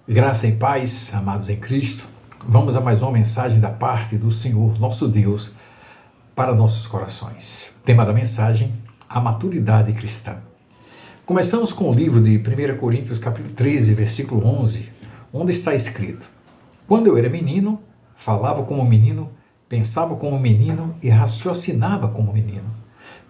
Graça e paz, amados em Cristo. Vamos a mais uma mensagem da parte do Senhor, nosso Deus, para nossos corações. Tema da mensagem: a maturidade cristã. Começamos com o livro de 1 Coríntios, capítulo 13, versículo 11, onde está escrito: Quando eu era menino, falava como menino, pensava como menino e raciocinava como menino.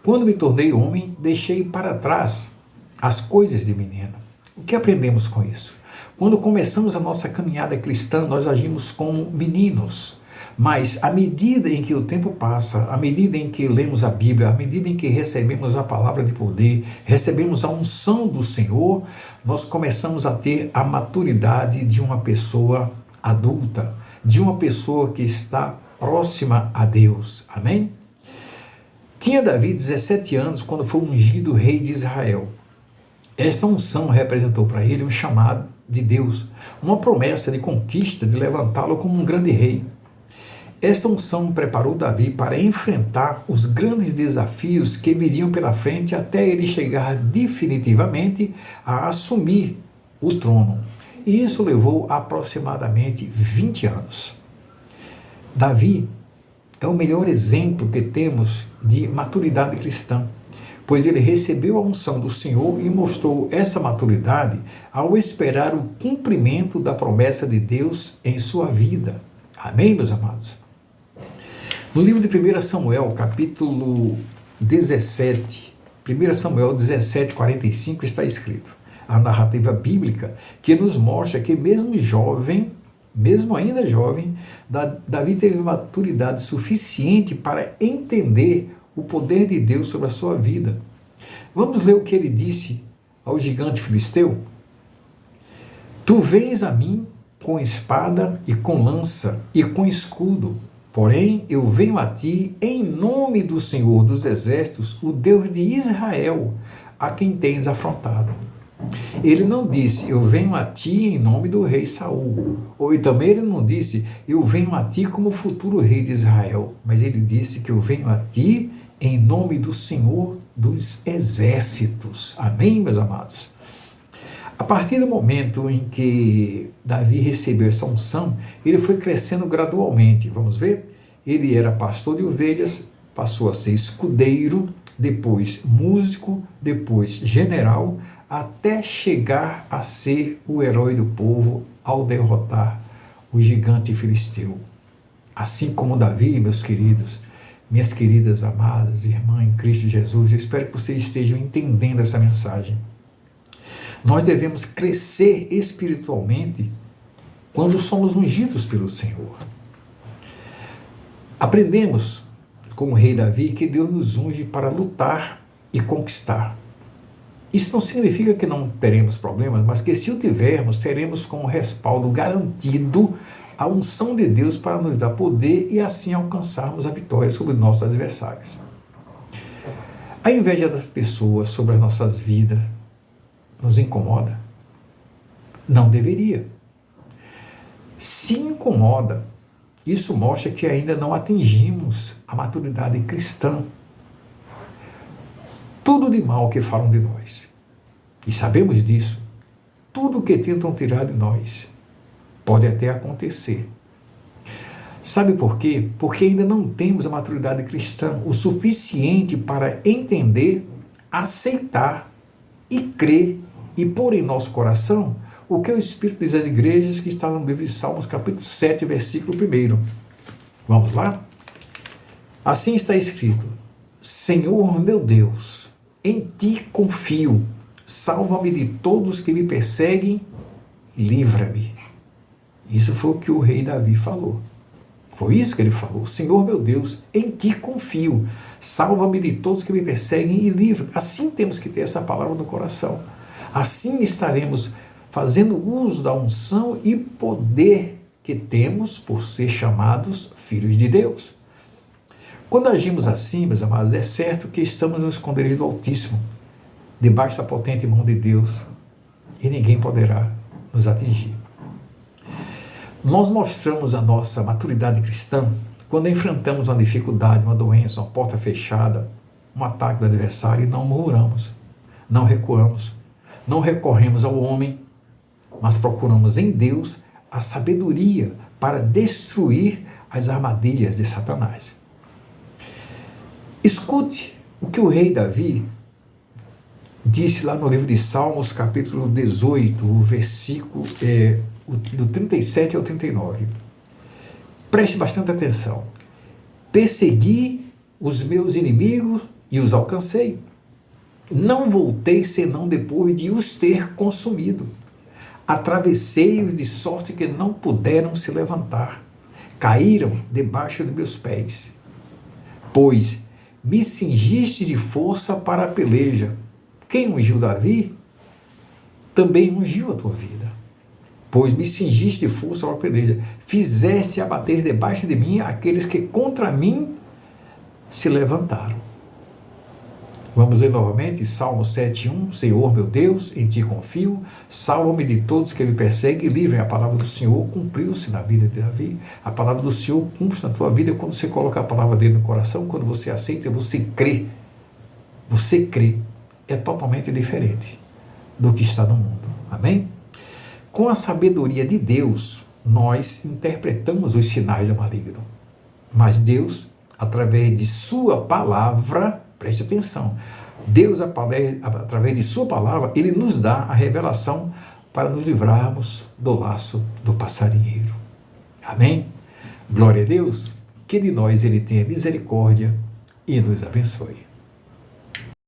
Quando me tornei homem, deixei para trás as coisas de menino. O que aprendemos com isso? Quando começamos a nossa caminhada cristã, nós agimos como meninos. Mas à medida em que o tempo passa, à medida em que lemos a Bíblia, à medida em que recebemos a palavra de poder, recebemos a unção do Senhor, nós começamos a ter a maturidade de uma pessoa adulta, de uma pessoa que está próxima a Deus. Amém? Tinha Davi 17 anos quando foi ungido rei de Israel. Esta unção representou para ele um chamado de Deus, uma promessa de conquista, de levantá-lo como um grande rei. Esta unção preparou Davi para enfrentar os grandes desafios que viriam pela frente até ele chegar definitivamente a assumir o trono. E isso levou aproximadamente 20 anos. Davi é o melhor exemplo que temos de maturidade cristã, pois ele recebeu a unção do Senhor e mostrou essa maturidade ao esperar o cumprimento da promessa de Deus em sua vida. Amém, meus amados? No livro de 1 Samuel, capítulo 17, 1 Samuel 17, 45, está escrito a narrativa bíblica que nos mostra que mesmo jovem, mesmo ainda jovem, Davi teve maturidade suficiente para entender o poder de Deus sobre a sua vida. Vamos ler o que ele disse ao gigante filisteu? Tu vens a mim com espada e com lança e com escudo, porém eu venho a ti em nome do Senhor dos Exércitos, o Deus de Israel, a quem tens afrontado. Ele não disse, eu venho a ti em nome do rei Saul. Ou também ele não disse, eu venho a ti como futuro rei de Israel. Mas ele disse que eu venho a ti em nome do Senhor dos Exércitos. Amém, meus amados? A partir do momento em que Davi recebeu essa unção, ele foi crescendo gradualmente. Vamos ver? Ele era pastor de ovelhas, passou a ser escudeiro, depois músico, depois general, até chegar a ser o herói do povo ao derrotar o gigante filisteu. Assim como Davi, meus queridos, minhas queridas amadas, irmãs em Cristo Jesus, eu espero que vocês estejam entendendo essa mensagem. Nós devemos crescer espiritualmente quando somos ungidos pelo Senhor. Aprendemos com o rei Davi que Deus nos unge para lutar e conquistar. Isso não significa que não teremos problemas, mas que se o tivermos, teremos como respaldo garantido a unção de Deus para nos dar poder e assim alcançarmos a vitória sobre nossos adversários. A inveja das pessoas sobre as nossas vidas nos incomoda? Não deveria. Se incomoda, isso mostra que ainda não atingimos a maturidade cristã. Tudo de mal que falam de nós, e sabemos disso, tudo que tentam tirar de nós, pode até acontecer. Sabe por quê? Porque ainda não temos a maturidade cristã o suficiente para entender, aceitar e crer e pôr em nosso coração o que o Espírito diz às igrejas que está no livro de Salmos, capítulo 7, versículo 1. Vamos lá? Assim está escrito: Senhor meu Deus, em ti confio, salva-me de todos que me perseguem e livra-me. Isso foi o que o rei Davi falou. Foi isso que ele falou. Senhor meu Deus, em ti confio, salva-me de todos que me perseguem e livra-me. Assim temos que ter essa palavra no coração. Assim estaremos fazendo uso da unção e poder que temos por ser chamados filhos de Deus. Quando agimos assim, meus amados, é certo que estamos no esconderijo do Altíssimo, debaixo da potente mão de Deus, e ninguém poderá nos atingir. Nós mostramos a nossa maturidade cristã quando enfrentamos uma dificuldade, uma doença, uma porta fechada, um ataque do adversário e não murmuramos, não recuamos, não recorremos ao homem, mas procuramos em Deus a sabedoria para destruir as armadilhas de Satanás. Escute o que o rei Davi disse lá no livro de Salmos, capítulo 18, o versículo do 37 ao 39. Preste bastante atenção. Persegui os meus inimigos e os alcancei. Não voltei senão depois de os ter consumido. Atravessei-os de sorte que não puderam se levantar. Caíram debaixo de meus pés. Pois me cingiste de força para a peleja. Quem ungiu Davi, também ungiu a tua vida. Pois me cingiste de força para a peleja. Fizeste abater debaixo de mim aqueles que contra mim se levantaram. Vamos ler novamente, Salmo 7:1. Senhor meu Deus, em ti confio, salva-me de todos que me perseguem e livrem. A palavra do Senhor cumpriu-se na vida de Davi. A palavra do Senhor cumpre-se na tua vida quando você coloca a palavra dele no coração, quando você aceita, você crê. Você crê. É totalmente diferente do que está no mundo. Amém? Com a sabedoria de Deus, nós interpretamos os sinais do maligno. Mas Deus, através de sua palavra, preste atenção, Deus, através de sua palavra, ele nos dá a revelação para nos livrarmos do laço do passarinheiro. Amém? Glória a Deus, que de nós ele tenha misericórdia e nos abençoe.